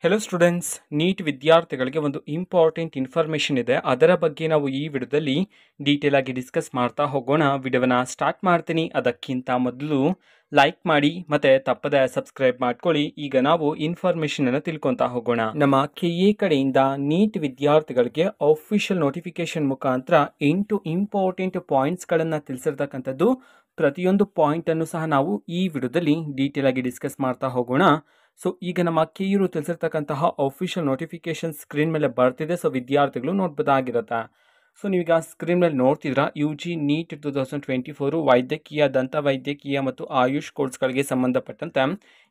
Hello students, neat ವಿದ್ಯಾರ್ಥಿಗಳಿಗೆ ಒಂದು important information ಇದೆ. ಅದರ ಬಗ್ಗೆ ನಾವು ಈ ವಿಡಿಯೋದಲ್ಲಿ ಡೀಟೇಲ್ ಆಗಿ ಡಿಸ್ಕಸ್ ಮಾಡ್ತಾ ಹೋಗೋಣ. ವಿಡಿಯೋನ ಸ್ಟಾರ್ಟ್ ಮಾಡ್ತೀನಿ. ಅದಕ್ಕಿಂತ ಮೊದಲು ಲೈಕ್ ಮಾಡಿ ಮತ್ತೆ ತಪ್ಪದೆ ಸಬ್ಸ್ಕ್ರೈಬ್ ಮಾಡ್ಕೊಳ್ಳಿ. ಈಗ ನಾವು ಇನ್ಫಾರ್ಮೇಷನ್ ಅನ್ನು ತಿಳ್ಕೊತಾ ಹೋಗೋಣ. ನಮ್ಮ ಕೆಎ ಕಡೆಯಿಂದ ನೀಟ್ ವಿದ್ಯಾರ್ಥಿಗಳಿಗೆ ಅಫಿಷಿಯಲ್ ನೋಟಿಫಿಕೇಶನ್ ಮುಖಾಂತರ 8 ಇಂಪಾರ್ಟೆಂಟ್ ಪಾಯಿಂಟ್ಸ್ಗಳನ್ನು ತಿಳಿಸಿರ್ತಕ್ಕಂಥದ್ದು. ಪ್ರತಿಯೊಂದು ಪಾಯಿಂಟ್ ಅನ್ನು ಸಹ ನಾವು ಈ ವಿಡಿಯೋದಲ್ಲಿ ಡೀಟೇಲ್ ಆಗಿ ಡಿಸ್ಕಸ್ ಮಾಡ್ತಾ ಹೋಗೋಣ. ಸೊ ಈಗ ನಮ್ಮ ಕೆಇರು ತಿಳಿಸಿರ್ತಕ್ಕಂತಹ ಅಫಿಷಿಯಲ್ ನೋಟಿಫಿಕೇಶನ್ ಸ್ಕ್ರೀನ್ ಮೇಲೆ ಬರ್ತಿದೆ. ಸೊ ವಿದ್ಯಾರ್ಥಿಗಳು ನೋಡ್ಬೋದಾಗಿರುತ್ತೆ. ಸೊ ನೀವೀಗ ಸ್ಕ್ರೀನ್ ಮೇಲೆ ನೋಡ್ತಿದ್ರ UG ನೀಟ್ 2024 ವೈದ್ಯಕೀಯ, ದಂತ ವೈದ್ಯಕೀಯ ಮತ್ತು ಆಯುಷ್ ಕೋರ್ಸ್ಗಳಿಗೆ ಸಂಬಂಧಪಟ್ಟಂತೆ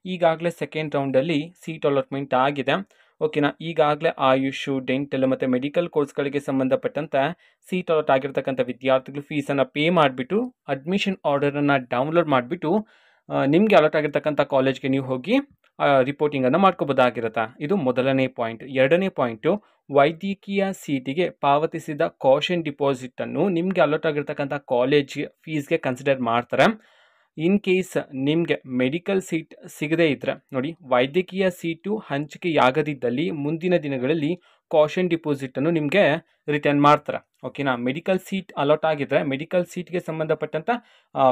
ಈಗಾಗಲೇ ಸೆಕೆಂಡ್ ರೌಂಡಲ್ಲಿ ಸೀಟ್ ಅಲಾಟ್ಮೆಂಟ್ ಆಗಿದೆ. ಓಕೆನಾ. ಈಗಾಗಲೇ ಆಯುಷ್, ಡೆಂಟಲ್ ಮತ್ತು ಮೆಡಿಕಲ್ ಕೋರ್ಸ್ಗಳಿಗೆ ಸಂಬಂಧಪಟ್ಟಂತೆ ಸೀಟ್ ಅಲಾಟ್ ಆಗಿರ್ತಕ್ಕಂಥ ವಿದ್ಯಾರ್ಥಿಗಳು ಫೀಸನ್ನು ಪೇ ಮಾಡಿಬಿಟ್ಟು ಅಡ್ಮಿಷನ್ ಆರ್ಡರನ್ನು ಡೌನ್ಲೋಡ್ ಮಾಡಿಬಿಟ್ಟು ನಿಮಗೆ ಅಲಾಟ್ ಆಗಿರ್ತಕ್ಕಂಥ ಕಾಲೇಜ್ಗೆ ನೀವು ಹೋಗಿ ರಿಪೋರ್ಟಿಂಗನ್ನು ಮಾಡ್ಕೋಬೋದಾಗಿರುತ್ತೆ. ಇದು ಮೊದಲನೇ ಪಾಯಿಂಟ್. ಎರಡನೇ ಪಾಯಿಂಟು, ವೈದ್ಯಕೀಯ ಸೀಟಿಗೆ ಪಾವತಿಸಿದ ಕಾಷನ್ ಡಿಪಾಸಿಟನ್ನು ನಿಮಗೆ ಅಲಾಟ್ ಆಗಿರ್ತಕ್ಕಂಥ ಕಾಲೇಜ್ ಫೀಸ್ಗೆ ಕನ್ಸಿಡರ್ ಮಾಡ್ತಾರೆ. ಇನ್ ಕೇಸ್ ನಿಮಗೆ ಮೆಡಿಕಲ್ ಸೀಟ್ ಸಿಗದೇ ಇದ್ದರೆ ನೋಡಿ, ವೈದ್ಯಕೀಯ ಸೀಟು ಹಂಚಿಕೆಯಾಗದಿದ್ದಲ್ಲಿ ಮುಂದಿನ ದಿನಗಳಲ್ಲಿ ಕಾಷನ್ ಡಿಪಾಸಿಟನ್ನು ನಿಮಗೆ ರಿಟರ್ನ್ ಮಾಡ್ತಾರೆ. ಓಕೆನಾ. ಮೆಡಿಕಲ್ ಸೀಟ್ ಅಲಾಟ್ ಆಗಿದ್ರೆ ಮೆಡಿಕಲ್ ಸೀಟ್ಗೆ ಸಂಬಂಧಪಟ್ಟಂಥ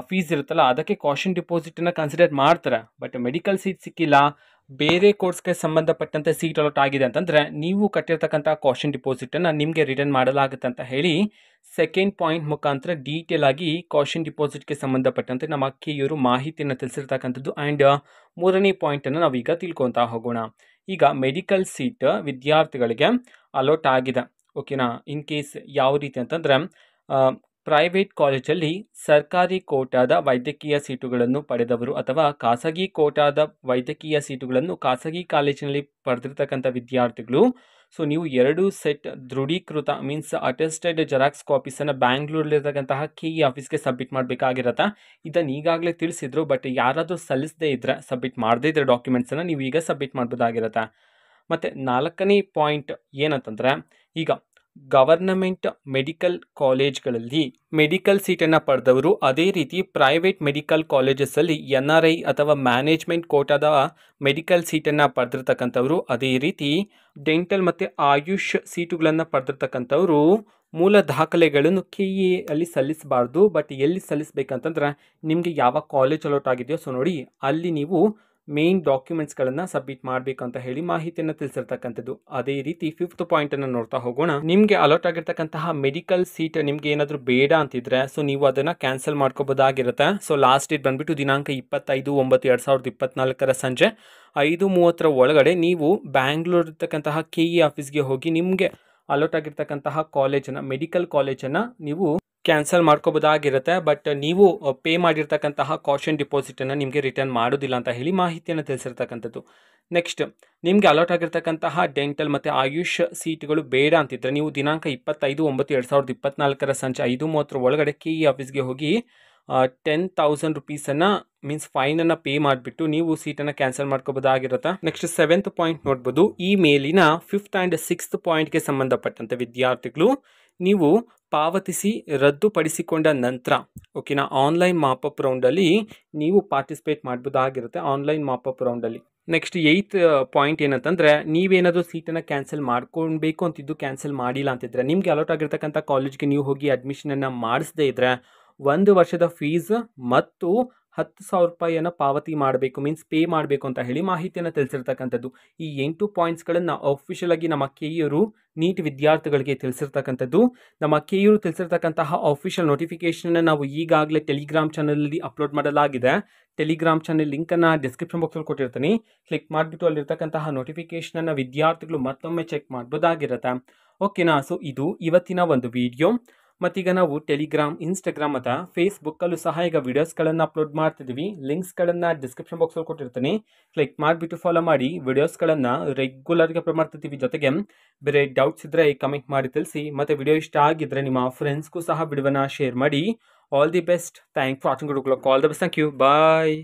ಫೀಸ್ ಇರುತ್ತಲ್ಲ, ಅದಕ್ಕೆ ಕಾಷನ್ ಡಿಪಾಸಿಟನ್ನು ಕನ್ಸಿಡರ್ ಮಾಡ್ತಾರೆ. ಬಟ್ ಮೆಡಿಕಲ್ ಸೀಟ್ ಸಿಕ್ಕಿಲ್ಲ, ಬೇರೆ ಕೋರ್ಸ್ಗೆ ಸಂಬಂಧಪಟ್ಟಂತೆ ಸೀಟ್ ಅಲಾಟ್ ಆಗಿದೆ ಅಂತಂದರೆ ನೀವು ಕಟ್ಟಿರ್ತಕ್ಕಂಥ ಕಾಷನ್ ಡಿಪಾಸಿಟನ್ನು ನಿಮಗೆ ರಿಟರ್ನ್ ಮಾಡಲಾಗುತ್ತೆ ಅಂತ ಹೇಳಿ ಸೆಕೆಂಡ್ ಪಾಯಿಂಟ್ ಮುಖಾಂತರ ಡೀಟೇಲ್ ಆಗಿ ಕಾಷನ್ ಡಿಪಾಸಿಟ್ಗೆ ಸಂಬಂಧಪಟ್ಟಂತೆ ನಮ್ಮ ಕೆಇರು ಮಾಹಿತಿಯನ್ನು ತಿಳಿಸಿರ್ತಕ್ಕಂಥದ್ದು. ಆ್ಯಂಡ್ ಮೂರನೇ ಪಾಯಿಂಟನ್ನು ನಾವೀಗ ತಿಳ್ಕೊತಾ ಹೋಗೋಣ. ಈಗ ಮೆಡಿಕಲ್ ಸೀಟ್ ವಿದ್ಯಾರ್ಥಿಗಳಿಗೆ ಅಲಾಟ್ ಆಗಿದೆ. ಓಕೆನಾ. ಇನ್ ಕೇಸ್ ಯಾವ ರೀತಿ ಅಂತಂದರೆ, ಪ್ರೈವೇಟ್ ಕಾಲೇಜಲ್ಲಿ ಸರ್ಕಾರಿ ಕೋಟಾದ ವೈದ್ಯಕೀಯ ಸೀಟುಗಳನ್ನು ಪಡೆದವರು ಅಥವಾ ಖಾಸಗಿ ಕೋಟಾದ ವೈದ್ಯಕೀಯ ಸೀಟುಗಳನ್ನು ಖಾಸಗಿ ಕಾಲೇಜಿನಲ್ಲಿ ಪಡೆದಿರ್ತಕ್ಕಂಥ ವಿದ್ಯಾರ್ಥಿಗಳು, ಸೊ ನೀವು 2 set ದೃಢೀಕೃತ means attested xerox ಕಾಪೀಸನ್ನು ಬ್ಯಾಂಗ್ಳೂರಲ್ಲಿರ್ತಕ್ಕಂತಹ KE ಆಫೀಸ್ಗೆ ಸಬ್ಮಿಟ್ ಮಾಡಬೇಕಾಗಿರುತ್ತೆ. ಇದನ್ನು ಈಗಾಗಲೇ ತಿಳಿಸಿದ್ರು. ಬಟ್ ಯಾರಾದರೂ ಸಲ್ಲಿಸದೇ ಇದ್ದರೆ, ಸಬ್ಮಿಟ್ ಮಾಡದೇ ಇದ್ದರೆ ಡಾಕ್ಯುಮೆಂಟ್ಸನ್ನು ನೀವು ಈಗ ಸಬ್ಮಿಟ್ ಮಾಡಬಹುದಾಗಿರುತ್ತೆ. ಮತ್ತು ನಾಲ್ಕನೇ ಪಾಯಿಂಟ್ ಏನಂತಂದರೆ, ಈಗ ಗವರ್ನಮೆಂಟ್ ಮೆಡಿಕಲ್ ಕಾಲೇಜ್ಗಳಲ್ಲಿ ಮೆಡಿಕಲ್ ಸೀಟನ್ನು ಪಡೆದವರು, ಅದೇ ರೀತಿ ಪ್ರೈವೇಟ್ ಮೆಡಿಕಲ್ ಕಾಲೇಜಸ್ಸಲ್ಲಿ NRI ಅಥವಾ ಮ್ಯಾನೇಜ್ಮೆಂಟ್ ಕೋಟಾದ ಮೆಡಿಕಲ್ ಸೀಟನ್ನು ಪಡೆದಿರ್ತಕ್ಕಂಥವ್ರು, ಅದೇ ರೀತಿ ಡೆಂಟಲ್ ಮತ್ತು ಆಯುಷ್ ಸೀಟುಗಳನ್ನು ಪಡೆದಿರ್ತಕ್ಕಂಥವ್ರು ಮೂಲ ದಾಖಲೆಗಳನ್ನು ಕೆಇ ಅಲ್ಲಿ ಸಲ್ಲಿಸಬಾರ್ದು. ಬಟ್ ಎಲ್ಲಿ ಸಲ್ಲಿಸಬೇಕಂತಂದ್ರೆ, ನಿಮಗೆ ಯಾವ ಕಾಲೇಜ್ ಅಲಾಟ್ ಆಗಿದೆಯೋ ಸೊ ನೋಡಿ, ಅಲ್ಲಿ ನೀವು ಮೇನ್ ಡಾಕ್ಯುಮೆಂಟ್ಸ್ಗಳನ್ನು ಸಬ್ಮಿಟ್ ಮಾಡಬೇಕು ಅಂತ ಹೇಳಿ ಮಾಹಿತಿಯನ್ನು ತಿಳಿಸಿರ್ತಕ್ಕಂಥದ್ದು. ಅದೇ ರೀತಿ ಫಿಫ್ತ್ ಪಾಯಿಂಟನ್ನು ನೋಡ್ತಾ ಹೋಗೋಣ. ನಿಮಗೆ ಅಲಾಟ್ ಆಗಿರ್ತಕ್ಕಂತಹ ಮೆಡಿಕಲ್ ಸೀಟ್ ನಿಮಗೆ ಏನಾದರೂ ಬೇಡ ಅಂತಿದ್ರೆ, ಸೊ ನೀವು ಅದನ್ನು ಕ್ಯಾನ್ಸಲ್ ಮಾಡ್ಕೋಬೋದಾಗಿರುತ್ತೆ. ಸೊ ಲಾಸ್ಟ್ ಡೇಟ್ ಬಂದುಬಿಟ್ಟು ದಿನಾಂಕ 25/9/2024 ಸಂಜೆ 5:30 ಒಳಗಡೆ ನೀವು ಬ್ಯಾಂಗ್ಳೂರ್ ಇರ್ತಕ್ಕಂತಹ ಕೆಇ ಆಫೀಸ್ಗೆ ಹೋಗಿ ನಿಮಗೆ ಅಲಾಟ್ ಆಗಿರ್ತಕ್ಕಂತಹ ಕಾಲೇಜನ್ನು, ಮೆಡಿಕಲ್ ಕಾಲೇಜನ್ನು ನೀವು ಕ್ಯಾನ್ಸಲ್ ಮಾಡ್ಕೋಬೋದಾಗಿರುತ್ತೆ. ಬಟ್ ನೀವು ಪೇ ಮಾಡಿರ್ತಕ್ಕಂತಹ ಕಾಷನ್ ಡಿಪಾಸಿಟನ್ನು ನಿಮಗೆ ರಿಟರ್ನ್ ಮಾಡೋದಿಲ್ಲ ಅಂತ ಹೇಳಿ ಮಾಹಿತಿಯನ್ನು ತಿಳಿಸಿರ್ತಕ್ಕಂಥದ್ದು. ನೆಕ್ಸ್ಟ್, ನಿಮಗೆ ಅಲಾಟ್ ಆಗಿರ್ತಕ್ಕಂತಹ ಡೆಂಟಲ್ ಮತ್ತು ಆಯುಷ್ ಸೀಟ್ಗಳು ಬೇಡ ಅಂತಿದ್ರೆ, ನೀವು ದಿನಾಂಕ 25/9/2024 ಸಂಜೆ 5:30 ಒಳಗಡೆ ಕೆಇ ಆಫೀಸ್ಗೆ ಹೋಗಿ 10,000 ರುಪೀಸನ್ನು ಮೀನ್ಸ್ ಫೈನನ್ನು ಪೇ ಮಾಡಿಬಿಟ್ಟು ನೀವು ಸೀಟನ್ನು ಕ್ಯಾನ್ಸಲ್ ಮಾಡ್ಕೋಬೋದಾಗಿರುತ್ತೆ. ನೆಕ್ಸ್ಟ್ 7th ಪಾಯಿಂಟ್ ನೋಡ್ಬೋದು. ಈ ಮೇಲಿನ 5th ಆ್ಯಂಡ್ 6th ಪಾಯಿಂಟ್ಗೆ ಸಂಬಂಧಪಟ್ಟಂತೆ ವಿದ್ಯಾರ್ಥಿಗಳು ನೀವು ಪಾವತಿಸಿ ರದ್ದುಪಡಿಸಿಕೊಂಡ ನಂತರ, ಓಕೆನಾ, ಆನ್ಲೈನ್ ಮಾಪಪ್ ರೌಂಡಲ್ಲಿ ನೀವು ಪಾರ್ಟಿಸಿಪೇಟ್ ಮಾಡ್ಬೋದಾಗಿರುತ್ತೆ. ಆನ್ಲೈನ್ ಮಾಪಪ್ ರೌಂಡಲ್ಲಿ. ನೆಕ್ಸ್ಟ್ 8th ಪಾಯಿಂಟ್ ಏನಂತಂದರೆ, ನೀವೇನಾದರೂ ಸೀಟನ್ನು ಕ್ಯಾನ್ಸಲ್ ಮಾಡ್ಕೊಳ್ಬೇಕು ಅಂತಿದ್ದು ಕ್ಯಾನ್ಸಲ್ ಮಾಡಿಲ್ಲ ಅಂತಿದ್ರೆ, ನಿಮಗೆ ಅಲಾಟ್ ಆಗಿರ್ತಕ್ಕಂಥ ಕಾಲೇಜ್ಗೆ ನೀವು ಹೋಗಿ ಅಡ್ಮಿಷನನ್ನು ಮಾಡಿಸದೇ ಇದ್ದರೆ 1 ವರ್ಷದ ಫೀಸ್ ಮತ್ತು 10,000 ರೂಪಾಯಿಯನ್ನು ಪಾವತಿ ಮಾಡಬೇಕು, ಮೀನ್ಸ್ ಪೇ ಮಾಡಬೇಕು ಅಂತ ಹೇಳಿ ಮಾಹಿತಿಯನ್ನು ತಿಳಿಸಿರ್ತಕ್ಕಂಥದ್ದು. ಈ 8 ಪಾಯಿಂಟ್ಸ್ಗಳನ್ನು ಅಫಿಷಿಯಲ್ ಆಗಿ ನಮ್ಮ ಕೆಇರು ನೀಟ್ ವಿದ್ಯಾರ್ಥಿಗಳಿಗೆ ತಿಳಿಸಿರ್ತಕ್ಕಂಥದ್ದು. ನಮ್ಮ ಕೆಇರು ತಿಳಿಸಿರ್ತಕ್ಕಂತಹ ಅಫಿಷಿಯಲ್ ನೋಟಿಫಿಕೇಷನ್ ನಾವು ಈಗಾಗಲೇ ಟೆಲಿಗ್ರಾಮ್ ಚಾನಲಲ್ಲಿ ಅಪ್ಲೋಡ್ ಮಾಡಲಾಗಿದೆ. ಟೆಲಿಗ್ರಾಮ್ ಚಾನಲ್ ಲಿಂಕನ್ನು ಡಿಸ್ಕ್ರಿಪ್ಷನ್ ಬಾಕ್ಸಲ್ಲಿ ಕೊಟ್ಟಿರ್ತೀನಿ. ಕ್ಲಿಕ್ ಮಾಡಿಬಿಟ್ಟು ಅಲ್ಲಿರ್ತಕ್ಕಂತಹ ನೋಟಿಫಿಕೇಷನನ್ನು ವಿದ್ಯಾರ್ಥಿಗಳು ಮತ್ತೊಮ್ಮೆ ಚೆಕ್ ಮಾಡ್ಬೋದಾಗಿರುತ್ತೆ. ಓಕೆನಾ. ಸೊ ಇದು ಇವತ್ತಿನ ಒಂದು ವಿಡಿಯೋ. ಮತ್ತೀಗ ನಾವು ಟೆಲಿಗ್ರಾಮ್, ಇನ್ಸ್ಟಾಗ್ರಾಮ್ ಮತ್ತು ಫೇಸ್ಬುಕ್ಕಲ್ಲೂ ಸಹ ಈಗ ವಿಡಿಯೋಸ್ಗಳನ್ನು ಅಪ್ಲೋಡ್ ಮಾಡ್ತಿದ್ದೀವಿ. ಲಿಂಕ್ಸ್ಗಳನ್ನು ಡಿಸ್ಕ್ರಿಪ್ಷನ್ ಬಾಕ್ಸಲ್ಲಿ ಕೊಟ್ಟಿರ್ತೀನಿ. ಕ್ಲಿಕ್ ಮಾಡಿಬಿಟ್ಟು ಫಾಲೋ ಮಾಡಿ. ವಿಡಿಯೋಸ್ಗಳನ್ನು ರೆಗ್ಯುಲರ್ಗೆ ಅಪ್ಲೋಡ್ ಮಾಡ್ತಿದ್ದೀವಿ. ಜೊತೆಗೆ ಬೇರೆ ಡೌಟ್ಸ್ ಇದ್ದರೆ ಕಮೆಂಟ್ ಮಾಡಿ ತಿಳಿಸಿ. ಮತ್ತು ವಿಡಿಯೋ ಇಷ್ಟ ಆಗಿದ್ದರೆ ನಿಮ್ಮ ಫ್ರೆಂಡ್ಸ್ಗೂ ಸಹ ವಿಡಿಯೋನ ಶೇರ್ ಮಾಡಿ. All the best. Thank for watching. All the best. Thank you. Bye.